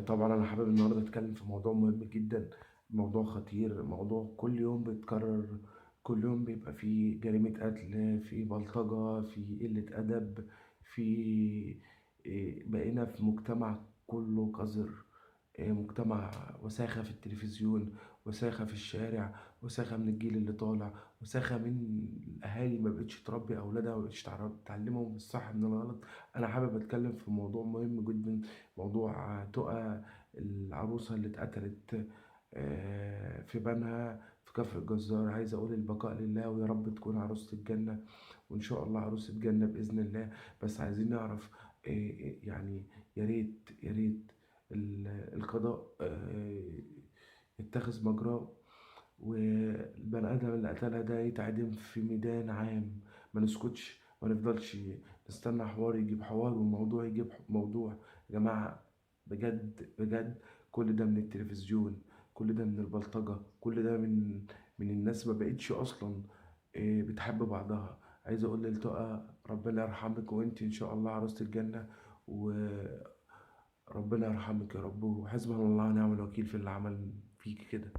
طبعًا أنا حابب النهارده أتكلم في موضوع مهم جدًا، موضوع خطير، موضوع كل يوم بيتكرر، كل يوم بيبقى فيه جريمة قتل، في بلطجة، في قلة أدب، في بقينا في مجتمع كله قذر، مجتمع وساخة في التلفزيون، وساخة في الشارع، وساخة من الجيل اللي طالع، وساخة من الأهالي ما بقتش تربي أولادها، ما بقتش تعلمهم الصح من الغلط. أنا حابب أتكلم في موضوع مهم جدًا، موضوع تُقى العروسة اللي اتقتلت في بنها في كفر الجزار. عايز أقول البقاء لله، ويا رب تكون عروسة الجنة، وإن شاء الله عروسة جنة بإذن الله. بس عايزين نعرف يعني يا ريت القضاء يتخذ مجراه، والبني آدم اللي قتلها ده يتعدم في ميدان عام. ما نسكتش، ما نفضلش نستنى حوار يجيب حوار وموضوع يجيب موضوع. يا جماعة بجد بجد، كل ده من التلفزيون، كل ده من البلطجة، كل ده من الناس ما بقتش أصلا بتحب بعضها. عايز أقول للتقى ربنا يرحمك، وأنت إن شاء الله عروسة الجنة، وربنا يرحمك يا رب، وحسبنا الله ونعم الوكيل في اللي عمل فيك كده.